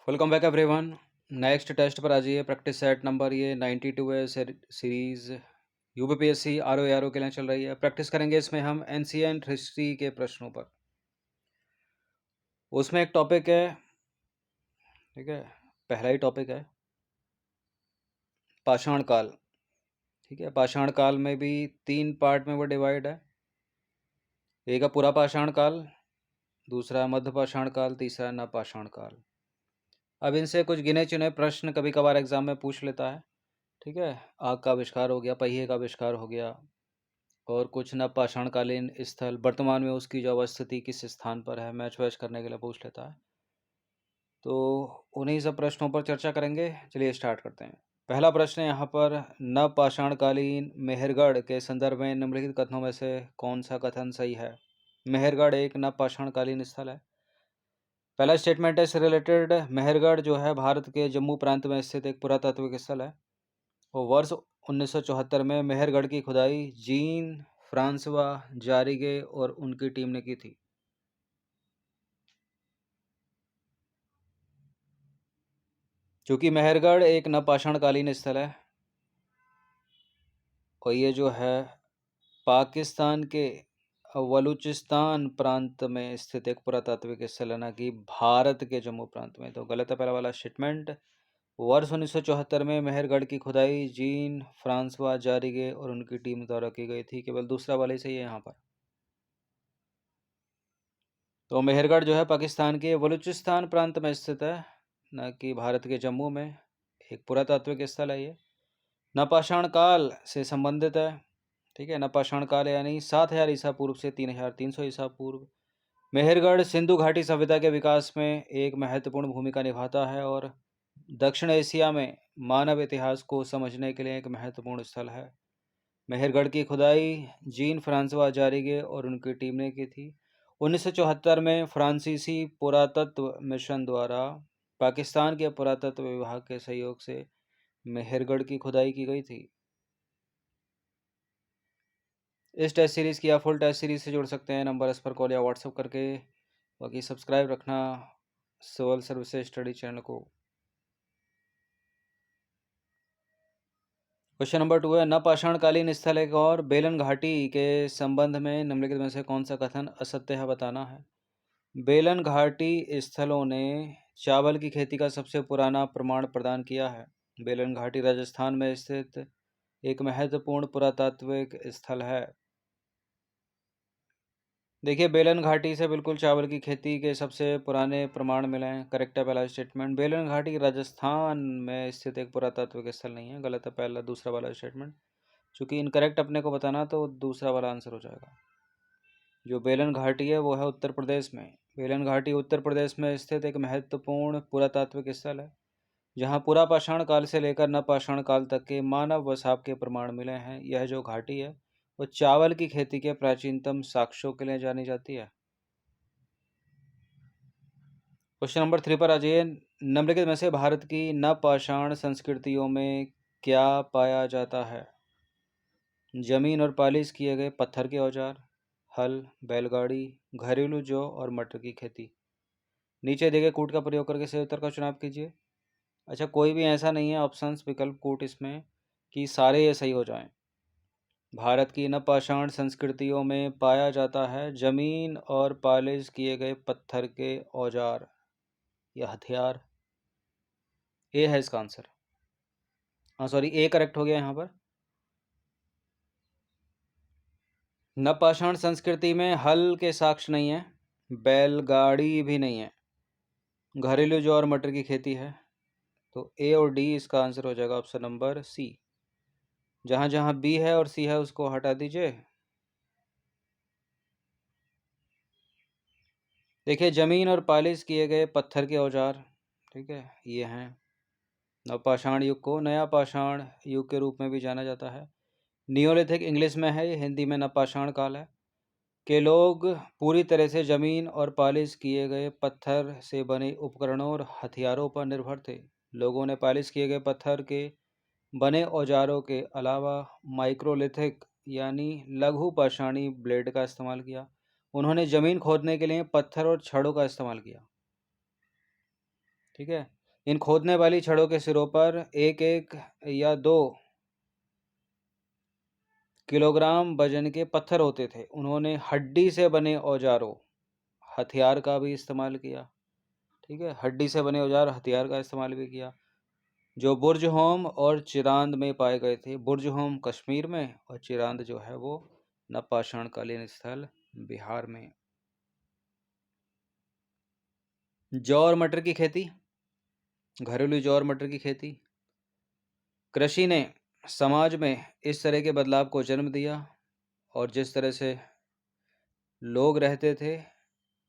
Welcome back everyone. Next test पर आ जाइए। प्रैक्टिस सेट नंबर ये 92 है। सीरीज यूपीपीएससी आरओ के लिए चल रही है। प्रैक्टिस करेंगे इसमें हम एंशिएंट हिस्ट्री के प्रश्नों पर। उसमें एक टॉपिक है, ठीक है, पहला ही टॉपिक है पाषाण काल। ठीक है, पाषाण काल में भी 3 पार्ट में वो डिवाइड है। एक है पुरा पाषाण काल, दूसरा मध्य पाषाण काल, तीसरा नवपाषाण काल। अब इनसे कुछ गिने चुने प्रश्न कभी कभार एग्जाम में पूछ लेता है। ठीक है, आग का आविष्कार हो गया, पहिए का आविष्कार हो गया, और कुछ नवपाषाणकालीन स्थल, वर्तमान में उसकी जो अवस्थिति किस स्थान पर है, मैच वैच करने के लिए पूछ लेता है। तो उन्हीं सब प्रश्नों पर चर्चा करेंगे। चलिए स्टार्ट करते हैं। पहला प्रश्न है यहाँ पर, नवपाषाणकालीन मेहरगढ़ के संदर्भ में निम्नलिखित कथनों में से कौन सा कथन सही है। मेहरगढ़ एक नवपाषाणकालीन स्थल है। पहला स्टेटमेंट है इससे रिलेटेड, मेहरगढ़ जो है भारत के जम्मू प्रांत में स्थित एक पुरातात्विक स्थल है। और वर्ष 1974 में मेहरगढ़ की खुदाई जीन फ्रांसवा जारिगे और उनकी टीम ने की थी। चूंकि मेहरगढ़ एक नवपाषाणकालीन स्थल है और ये जो है पाकिस्तान के बलूचिस्तान प्रांत में स्थित एक पुरातात्विक स्थल है, ना कि भारत के जम्मू प्रांत में। तो गलत है पहला वाला स्टेटमेंट। वर्ष 1974 में मेहरगढ़ की खुदाई जीन फ्रांसवा जारिगे और उनकी टीम द्वारा की गई थी। केवल दूसरा वाला ही सही है यहाँ पर। तो मेहरगढ़ जो है पाकिस्तान के बलूचिस्तान प्रांत में स्थित है, न कि भारत के जम्मू में। एक पुरातात्विक स्थल है ये। नवपाषाण काल से संबंधित है। ठीक है, नवपाषाण काल यानी 7000 ईसा पूर्व से 3300 ईसा पूर्व। मेहरगढ़ सिंधु घाटी सभ्यता के विकास में एक महत्वपूर्ण भूमिका निभाता है और दक्षिण एशिया में मानव इतिहास को समझने के लिए एक महत्वपूर्ण स्थल है। मेहरगढ़ की खुदाई जीन फ्रांसवा जारिगे और उनकी टीम ने की थी। 1974 में फ्रांसीसी पुरातत्व मिशन द्वारा पाकिस्तान के पुरातत्व विभाग के सहयोग से मेहरगढ़ की खुदाई की गई थी। इस टेस्ट सीरीज़ की आप फुल टेस्ट सीरीज से जुड़ सकते हैं नंबर इस पर कॉल या व्हाट्सएप करके। बाकी सब्सक्राइब रखना सिविल सर्विसेज स्टडी चैनल को। क्वेश्चन नंबर 2 है, नवपाषाणकालीन स्थल एक और बेलन घाटी के संबंध में निम्नलिखित में से कौन सा कथन असत्य है बताना है। बेलन घाटी स्थलों ने चावल की खेती का सबसे पुराना प्रमाण प्रदान किया है। बेलन घाटी राजस्थान में स्थित एक महत्वपूर्ण पुरातात्विक स्थल है। देखिए, बेलन घाटी से बिल्कुल चावल की खेती के सबसे पुराने प्रमाण मिले हैं। करेक्ट है पहला स्टेटमेंट। बेलन घाटी राजस्थान में स्थित एक पुरातात्विक स्थल नहीं है। गलत है पहला दूसरा वाला स्टेटमेंट। चूंकि इनकरेक्ट अपने को बताना तो दूसरा वाला आंसर हो जाएगा। जो बेलन घाटी है वो है उत्तर प्रदेश में। बेलन घाटी उत्तर प्रदेश में स्थित एक महत्वपूर्ण पुरातात्विक स्थल है जहाँ पुरापाषाण काल से लेकर नवपाषाण काल तक के मानव वसाव के प्रमाण मिले हैं। यह जो घाटी है वो चावल की खेती के प्राचीनतम साक्ष्यों के लिए जानी जाती है। क्वेश्चन नंबर 3 पर आ जाइए। निम्नलिखित में से भारत की नवपाषाण संस्कृतियों में क्या पाया जाता है। जमीन और पालिश किए गए पत्थर के औजार, हल, बैलगाड़ी, घरेलू जौ और मटर की खेती। नीचे दिए गए कूट का प्रयोग करके सही उत्तर का चुनाव कीजिए। अच्छा, कोई भी ऐसा नहीं है ऑप्शंस विकल्प कूट इसमें कि सारे ये सही हो जाएं। भारत की नवपाषाण संस्कृतियों में पाया जाता है जमीन और पालिश किए गए पत्थर के औजार या हथियार। ए है इसका आंसर। हाँ सॉरी, ए करेक्ट हो गया यहाँ पर। नवपाषाण संस्कृति में हल के साक्ष्य नहीं है, बैलगाड़ी भी नहीं है, घरेलू जौ और मटर की खेती है। तो ए और डी इसका आंसर हो जाएगा ऑप्शन नंबर सी। जहाँ जहाँ बी है और सी है उसको हटा दीजिए। देखिए, जमीन और पालिश किए गए पत्थर के औजार, ठीक है, ये हैं। नवपाषाण युग को नया पाषाण युग के रूप में भी जाना जाता है। नियोलिथिक इंग्लिश में है, ये हिंदी में नवपाषाण काल है। के लोग पूरी तरह से जमीन और पालिश किए गए पत्थर से बने उपकरणों और हथियारों पर निर्भर थे। लोगों ने पालिश किए गए पत्थर के बने औजारों के अलावा माइक्रोलिथिक यानी लघु पाषाणी ब्लेड का इस्तेमाल किया। उन्होंने जमीन खोदने के लिए पत्थर और छड़ों का इस्तेमाल किया। ठीक है, इन खोदने वाली छड़ों के सिरों पर 1-1 या 2 किलोग्राम वजन के पत्थर होते थे। उन्होंने हड्डी से बने औजारों, हथियार का भी इस्तेमाल किया। ठीक है, हड्डी से बने औजार, हथियार का इस्तेमाल भी किया, जो बुर्जहोम और चिरांद में पाए गए थे। बुर्जहोम कश्मीर में और चिरांद जो है वो नवपाषाणकालीन स्थल बिहार में। जौ और मटर की खेती, घरेलू जौ और मटर की खेती। कृषि ने समाज में इस तरह के बदलाव को जन्म दिया और जिस तरह से लोग रहते थे,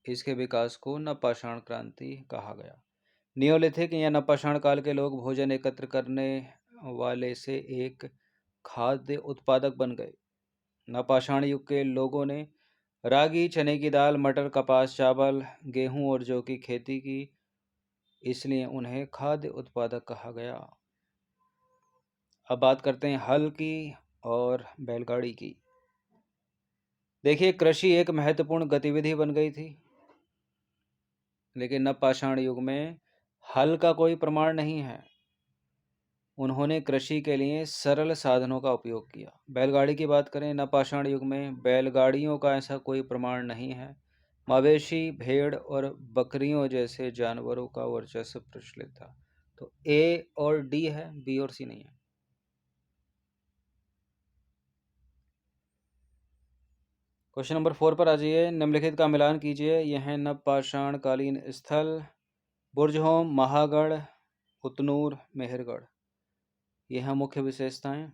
इसके विकास को नवपाषाण क्रांति कहा गया। नियोलिथिक या नवपाषाण काल के लोग भोजन एकत्र करने वाले से एक खाद्य उत्पादक बन गए। नवपाषाण युग के लोगों ने रागी, चने की दाल, मटर, कपास, चावल, गेहूं और जौ की खेती की, इसलिए उन्हें खाद्य उत्पादक कहा गया। अब बात करते हैं हल की और बैलगाड़ी की। देखिए, कृषि एक महत्वपूर्ण गतिविधि बन गई थी, लेकिन नवपाषाण युग में हल का कोई प्रमाण नहीं है। उन्होंने कृषि के लिए सरल साधनों का उपयोग किया। बैलगाड़ी की बात करें, नवपाषाण युग में बैलगाड़ियों का ऐसा कोई प्रमाण नहीं है। मवेशी, भेड़ और बकरियों जैसे जानवरों का वर्चस्व प्रचलित था। तो ए और डी है, बी और सी नहीं है। क्वेश्चन नंबर 4 पर आ जाइए। निम्नलिखित का मिलान कीजिए। यह है नवपाषाण कालीन स्थल: बुर्जहोम, महागढ़, उतनूर, मेहरगढ़। यह मुख्य विशेषताएं।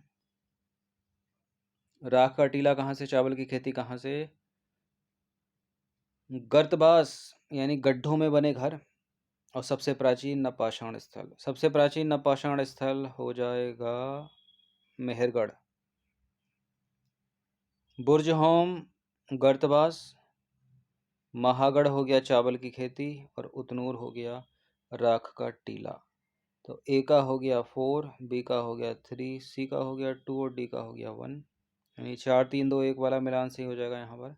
राख का टीला कहाँ से, चावल की खेती कहाँ से। गर्तबास यानी गड्ढों में बने घर। और सबसे प्राचीन नवपाषाण स्थल, सबसे प्राचीन नवपाषाण स्थल हो जाएगा मेहरगढ़। बुर्जहोम, गर्तबास, महागढ़ हो गया चावल की खेती, और उतनूर हो गया राख का टीला। तो ए का हो गया 4, बी का हो गया 3, सी का हो गया 2 और डी का हो गया 1। यानी 4 3 2 1 वाला मिलान सही हो जाएगा यहाँ पर।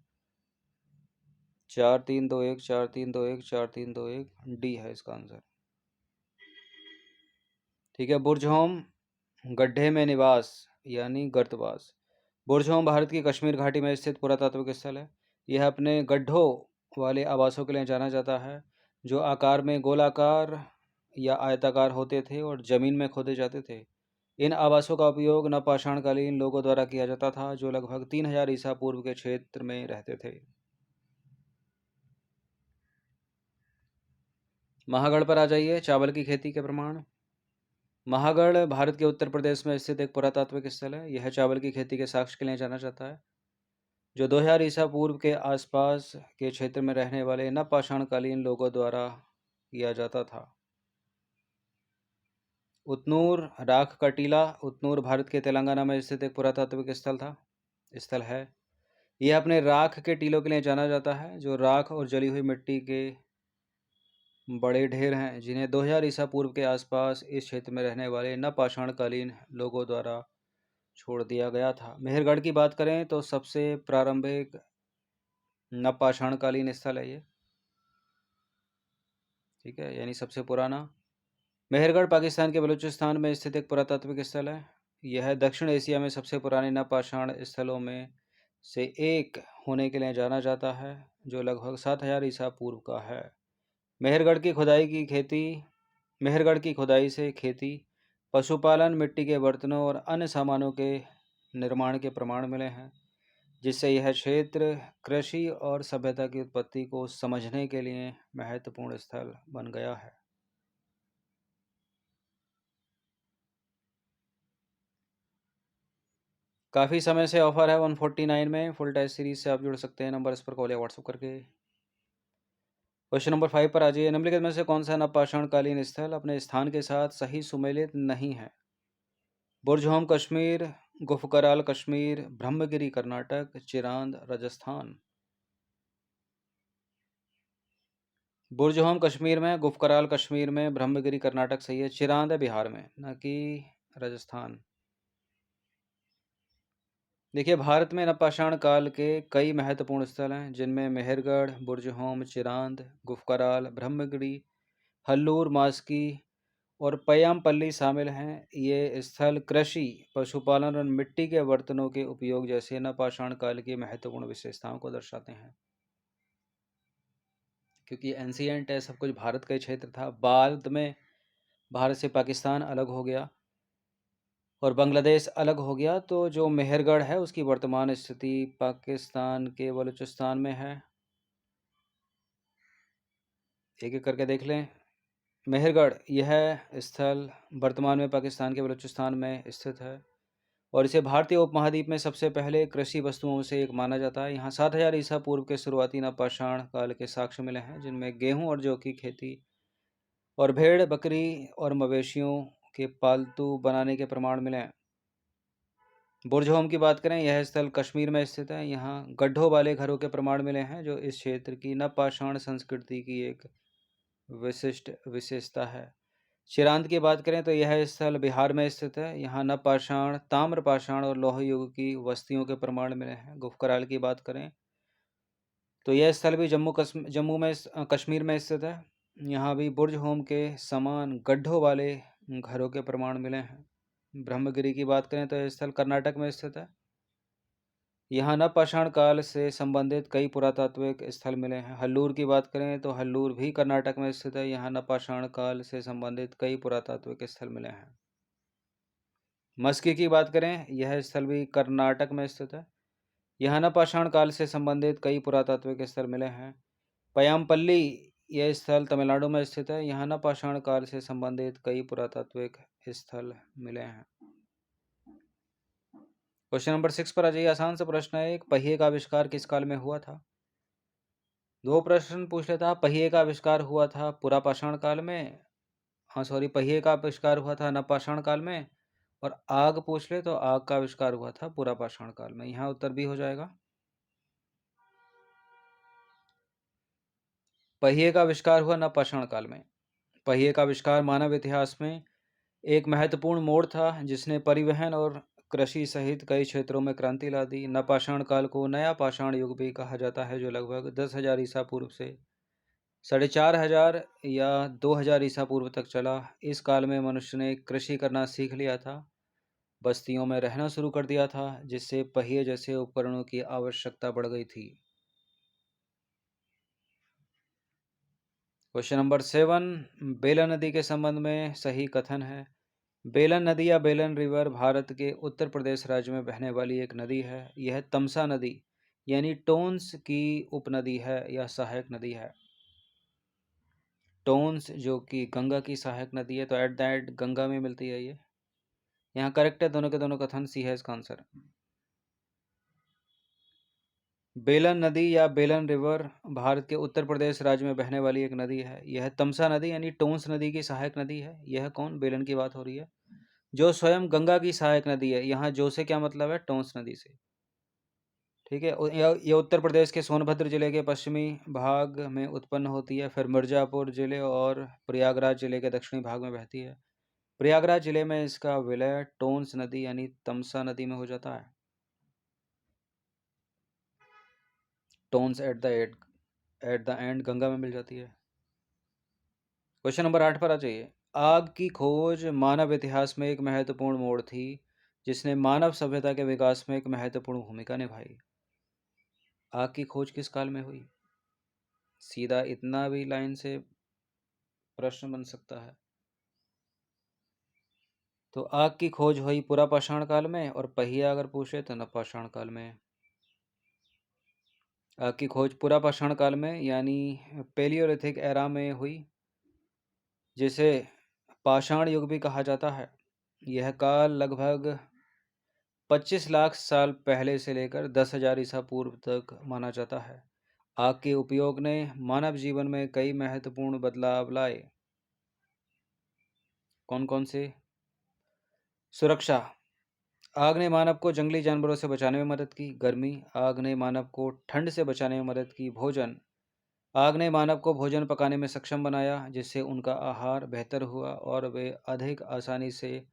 4 3 2 1, 4 3 2 1, 4 3 2 1, डी है इसका आंसर। ठीक है, बुर्जहोम गड्ढे में निवास यानी गर्तवास। बुर्जहोम भारत की कश्मीर घाटी में स्थित पुरातात्विक स्थल है। यह अपने गड्ढों वाले आवासों के लिए जाना जाता है, जो आकार में गोलाकार या आयताकार होते थे और जमीन में खोदे जाते थे। इन आवासों का उपयोग नवपाषाणकालीन लोगों द्वारा किया जाता था, जो लगभग 3000 ईसा पूर्व के क्षेत्र में रहते थे। महागढ़ पर आ जाइए। चावल की खेती के प्रमाण। महागढ़ भारत के उत्तर प्रदेश में स्थित एक पुरातात्विक स्थल है। यह चावल की खेती के साक्ष्य के लिए जाना जाता है, जो 2000 ईसा पूर्व के आसपास के क्षेत्र में रहने वाले नवपाषाणकालीन लोगों द्वारा किया जाता था। उतनूर राख का टीला। उतनूर भारत के तेलंगाना में स्थित एक पुरातात्विक स्थल है। यह अपने राख के टीलों के लिए जाना जाता है, जो राख और जली हुई मिट्टी के बड़े ढेर हैं, जिन्हें 2000 ईसा पूर्व के आसपास इस क्षेत्र में रहने वाले नवपाषाणकालीन लोगों द्वारा छोड़ दिया गया था। मेहरगढ़ की बात करें तो सबसे प्रारंभिक नवपाषाणकालीन स्थल है ये। ठीक है, यानी सबसे पुराना। मेहरगढ़ पाकिस्तान के बलूचिस्तान में स्थित एक पुरातात्विक स्थल है। यह दक्षिण एशिया में सबसे पुराने नवपाषाण स्थलों में से एक होने के लिए जाना जाता है, जो लगभग 7000 ईसा पूर्व का है। मेहरगढ़ की खुदाई से खेती, पशुपालन, मिट्टी के बर्तनों और अन्य सामानों के निर्माण के प्रमाण मिले हैं, जिससे यह क्षेत्र कृषि और सभ्यता की उत्पत्ति को समझने के लिए महत्वपूर्ण स्थल बन गया है। काफ़ी समय से ऑफर है 149 में। फुल टेस्ट सीरीज से आप जुड़ सकते हैं, नंबर इस पर कॉल या व्हाट्सएप करके। क्वेश्चन नंबर 5 पर आ जाइए। निम्नलिखित में से कौन सा नवपाषाणकालीन स्थल अपने स्थान के साथ सही सुमेलित नहीं है? बुर्जहोम कश्मीर, गुफकराल कश्मीर, ब्रह्मगिरी कर्नाटक, चिरांद राजस्थान। बुर्जहोम कश्मीर में, गुफकराल कश्मीर में, ब्रह्मगिरी कर्नाटक सही है। चिरांद है बिहार में, न कि राजस्थान। देखिए, भारत में नवपाषाण काल के कई महत्वपूर्ण स्थल हैं, जिनमें मेहरगढ़, बुर्जहोम, चिरांद, गुफकराल, ब्रह्मगिरी, हल्लूर, मास्की, और पय्यामपल्ली शामिल हैं। ये स्थल कृषि, पशुपालन और मिट्टी के बर्तनों के उपयोग जैसे नवपाषाण काल की महत्वपूर्ण विशेषताओं को दर्शाते हैं। क्योंकि एंशियंट है, सब कुछ भारत का ही क्षेत्र था। बाद में भारत से पाकिस्तान अलग हो गया और बांग्लादेश अलग हो गया, तो जो मेहरगढ़ है उसकी वर्तमान स्थिति पाकिस्तान के बलूचिस्तान में है। एक एक करके देख लें। मेहरगढ़ यह स्थल वर्तमान में पाकिस्तान के बलूचिस्तान में स्थित है और इसे भारतीय उपमहाद्वीप में सबसे पहले कृषि वस्तुओं से एक माना जाता है। यहाँ 7000 ईसा पूर्व के शुरुआती नवपाषाण काल के साक्ष्य मिले हैं, जिनमें गेहूं और जौ की खेती और भेड़, बकरी और मवेशियों के पालतू बनाने के प्रमाण मिले हैं। बुर्ज की बात करें, यह स्थल कश्मीर में स्थित है। यहाँ गड्ढों वाले घरों के प्रमाण मिले हैं, जो इस क्षेत्र की नवपाषाण संस्कृति की एक विशिष्ट विशेषता है। चिरांद की बात करें तो यह स्थल बिहार में स्थित है। यहाँ नवपाषाण, ताम्रपाषाण और लौह युग की बस्तियों के प्रमाण मिले हैं। गुफकराल की बात करें तो यह स्थल भी जम्मू में कश्मीर में स्थित है। यहाँ भी बुर्ज होम के समान गड्ढों वाले घरों के प्रमाण मिले हैं। ब्रह्मगिरी की बात करें तो यह स्थल कर्नाटक में स्थित है। यहाँ नवपाषाण काल से संबंधित कई पुरातात्विक स्थल मिले हैं। हल्लूर की बात करें तो हल्लूर भी कर्नाटक में स्थित है। यहाँ नवपाषाण काल से संबंधित कई पुरातात्विक स्थल मिले हैं। मस्की की बात करें, यह स्थल भी कर्नाटक में स्थित है। यहाँ नवपाषाण काल से संबंधित कई पुरातात्विक स्थल मिले हैं। पयामपल्ली यह स्थल तमिलनाडु में स्थित है। यहाँ नवपाषाण काल से संबंधित कई पुरातात्विक स्थल मिले हैं। क्वेश्चन नंबर 6 पर आ जाइए। आसान सा प्रश्न है, एक पहिए का आविष्कार किस काल में हुआ था? दो प्रश्न पूछ लेता। पहिए का आविष्कार हुआ था पुरापाषाण काल में, पहिए का आविष्कार हुआ था नवपाषाण काल में। और आग पूछ ले तो आग का आविष्कार हुआ था पुरापाषाण काल में। यहाँ उत्तर भी हो जाएगा। पहिए का आविष्कार हुआ नवपाषाण काल में। पहिए का आविष्कार मानव इतिहास में एक महत्वपूर्ण मोड़ था, जिसने परिवहन और कृषि सहित कई क्षेत्रों में क्रांति ला दी। नवपाषाण काल को नया पाषाण युग भी कहा जाता है, जो लगभग 10,000 ईसा पूर्व से 4,500 या 2,000 ईसा पूर्व तक चला। इस काल में मनुष्य ने कृषि करना सीख लिया था, बस्तियों में रहना शुरू कर दिया था, जिससे पहिए जैसे उपकरणों की आवश्यकता बढ़ गई थी। क्वेश्चन नंबर 7, बेलन नदी के संबंध में सही कथन है। बेलन नदी या बेलन रिवर भारत के उत्तर प्रदेश राज्य में बहने वाली एक नदी है। यह तमसा नदी यानी टोन्स की उपनदी है या सहायक नदी है। टोन्स जो कि गंगा की सहायक नदी है, तो एट द एंड गंगा में मिलती है ये। यहाँ करेक्ट है दोनों के दोनों कथन, सी है इसका आंसर। बेलन नदी या बेलन रिवर भारत के उत्तर प्रदेश राज्य में बहने वाली एक नदी है। यह तमसा नदी यानी टोन्स नदी की सहायक नदी है। यह कौन? बेलन की बात हो रही है, जो स्वयं गंगा की सहायक नदी है। यहाँ जो से क्या मतलब है? टोन्स नदी से। ठीक है। ये उत्तर प्रदेश के सोनभद्र जिले के पश्चिमी भाग में उत्पन्न होती है, फिर मिर्जापुर जिले और प्रयागराज जिले के दक्षिणी भाग में बहती है। प्रयागराज जिले में इसका विलय टोन्स नदी यानी तमसा नदी में हो जाता है। Tones at the end Ganga में मिल जाती है। क्वेश्चन नंबर 8 पर आ जाइए। आग की खोज मानव इतिहास में एक महत्वपूर्ण मोड़ थी, जिसने मानव सभ्यता के विकास में एक महत्वपूर्ण भूमिका निभाई। आग की खोज किस काल में हुई? सीधा इतना भी लाइन से प्रश्न बन सकता है। तो आग की खोज हुई पुरापाषाण काल में, और पहिया अगर पूछे तो नवपाषाण काल में। आग की खोज पुरापाषाण काल में यानी पेलियोलिथिक एरा में हुई, जिसे पाषाण युग भी कहा जाता है। यह काल लगभग 25 लाख साल पहले से लेकर 10,000 ईसा पूर्व तक माना जाता है। आग के उपयोग ने मानव जीवन में कई महत्वपूर्ण बदलाव लाए। कौन कौन से? सुरक्षा, आग ने मानव को जंगली जानवरों से बचाने में मदद की। गर्मी, आग ने मानव को ठंड से बचाने में मदद की। भोजन, आग ने मानव को भोजन पकाने में सक्षम बनाया, जिससे उनका आहार बेहतर हुआ और वे अधिक आसानी से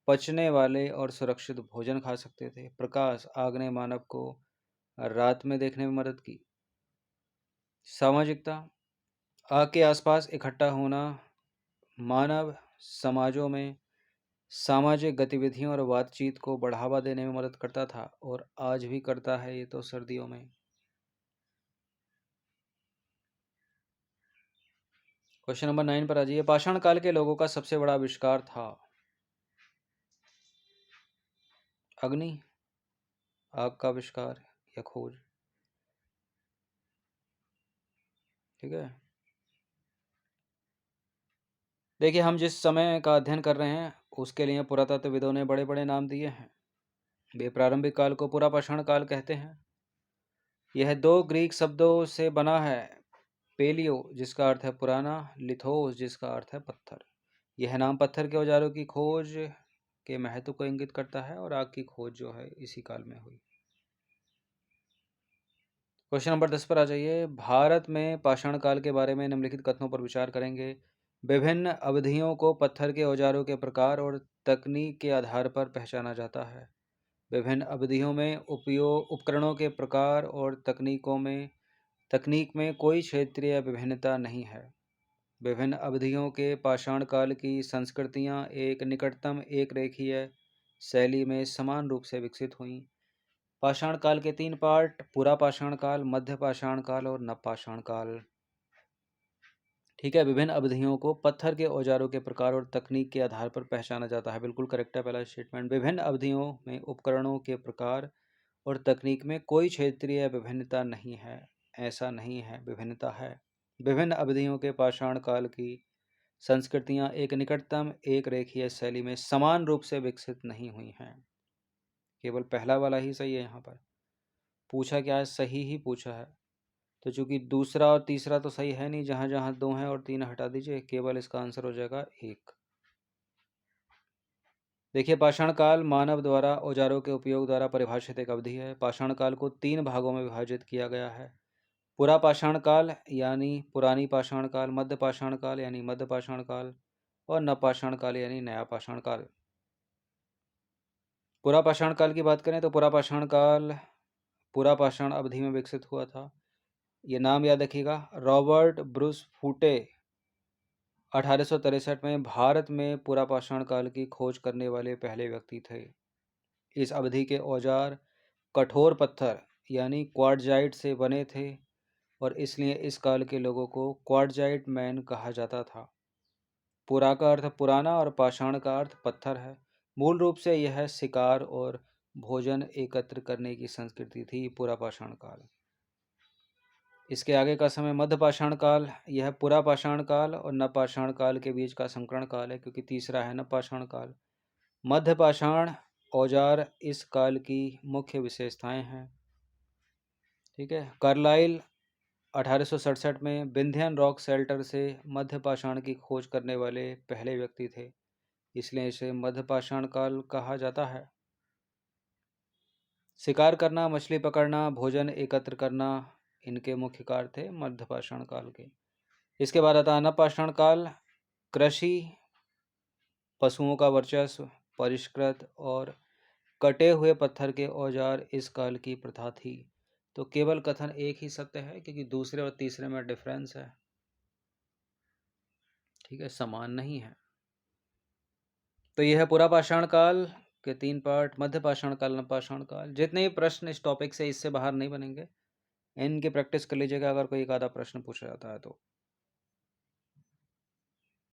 पचने वाले और सुरक्षित भोजन खा सकते थे। प्रकाश, आग ने मानव को रात में देखने में मदद की। सामाजिकता, आग के आसपास इकट्ठा होना मानव समाजों में सामाजिक गतिविधियों और बातचीत को बढ़ावा देने में मदद करता था और आज भी करता है ये तो सर्दियों में। क्वेश्चन नंबर 9 पर आ जाइए। पाषाण काल के लोगों का सबसे बड़ा आविष्कार था अग्नि, आग का आविष्कार या खोज। ठीक है, देखिए हम जिस समय का अध्ययन कर रहे हैं उसके लिए पुरातत्वविदों ने बड़े बड़े नाम दिए हैं। वे प्रारंभिक काल को पुरापाषाण काल कहते हैं। यह दो ग्रीक शब्दों से बना है, पेलियो जिसका अर्थ है पुराना, लिथोस जिसका अर्थ है पत्थर। यह नाम पत्थर के औजारों की खोज के महत्व को इंगित करता है और आग की खोज जो है इसी काल में हुई। क्वेश्चन नंबर 10 पर आ जाइए। भारत में पाषाण काल के बारे में निम्नलिखित कथनों पर विचार करेंगे। विभिन्न अवधियों को पत्थर के औजारों के प्रकार और तकनीक के आधार पर पहचाना जाता है। विभिन्न अवधियों में उपयोग उपकरणों के प्रकार और तकनीक में कोई क्षेत्रीय विभिन्नता नहीं है। विभिन्न अवधियों के पाषाण काल की संस्कृतियां एक निकटतम एक रेखीय शैली में समान रूप से विकसित हुईं। पाषाण काल के 3 पार्ट: पुरा पाषाण काल, मध्य पाषाण काल और नवपाषाण काल। ठीक है, विभिन्न अवधियों को पत्थर के औजारों के प्रकार और तकनीक के आधार पर पहचाना जाता है। बिल्कुल करेक्ट है पहला स्टेटमेंट। विभिन्न अवधियों में उपकरणों के प्रकार और तकनीक में कोई क्षेत्रीय विभिन्नता नहीं है। ऐसा नहीं है, विभिन्नता है। विभिन्न अवधियों के पाषाण काल की संस्कृतियां एक निकटतम एक रेखीय शैली में समान रूप से विकसित नहीं हुई हैं। केवल पहला वाला ही सही है। यहाँ पर पूछा क्या है, सही ही पूछा है। तो चूंकि दूसरा और तीसरा तो सही है नहीं, जहां जहां 2 हैं और 3 हटा दीजिए, केवल इसका आंसर हो जाएगा 1। देखिए, पाषाण काल मानव द्वारा औजारों के उपयोग द्वारा परिभाषित एक अवधि है। पाषाण काल को 3 भागों में विभाजित किया गया है: पुरा पाषाण काल यानी पुरानी पाषाण काल, मध्य पाषाण काल यानी मध्य पाषाण काल और नवपाषाण काल यानी नया पाषाण काल। पुरा पाषाण काल की बात करें तो पुरा पाषाण काल पुरा पाषाण अवधि में विकसित हुआ था। ये नाम याद रखिएगा, रॉबर्ट ब्रूस फूटे 1863 में भारत में पुरा पाषाण काल की खोज करने वाले पहले व्यक्ति थे। इस अवधि के औजार कठोर पत्थर यानी क्वार्टजाइट से बने थे और इसलिए इस काल के लोगों को क्वार्टजाइट मैन कहा जाता था। पुरा का अर्थ पुराना और पाषाण का अर्थ पत्थर है। मूल रूप से यह शिकार और भोजन एकत्र करने की संस्कृति थी पुरा पाषाण काल। इसके आगे का समय मध्य पाषाण काल। यह पुरा पाषाण काल और नवपाषाण काल के बीच का संकरण काल है, क्योंकि तीसरा है नवपाषाण काल। मध्य पाषाण औजार इस काल की मुख्य विशेषताएं हैं। ठीक है, कार्लाइल 1867 में विंध्यन रॉक शेल्टर से मध्य पाषाण की खोज करने वाले पहले व्यक्ति थे, इसलिए इसे मध्य पाषाण काल कहा जाता है। शिकार करना, मछली पकड़ना, भोजन एकत्र करना, इनके मुख्य कार्य थे मध्य पाषाण काल के। इसके बाद आता है नवपाषाण काल। कृषि, पशुओं का वर्चस्व, परिष्कृत और कटे हुए पत्थर के औजार इस काल की प्रथा थी। तो केवल कथन एक ही सत्य है, क्योंकि दूसरे और तीसरे में डिफरेंस है। ठीक है, समान नहीं है। तो यह है पुरा पाषाण काल के 3 पार्ट: मध्य पाषाण काल, नवपाषाण काल। जितने भी प्रश्न इस टॉपिक से इससे बाहर नहीं बनेंगे, इनकी प्रैक्टिस कर लीजिएगा अगर कोई एक आधा प्रश्न पूछा जाता है तो।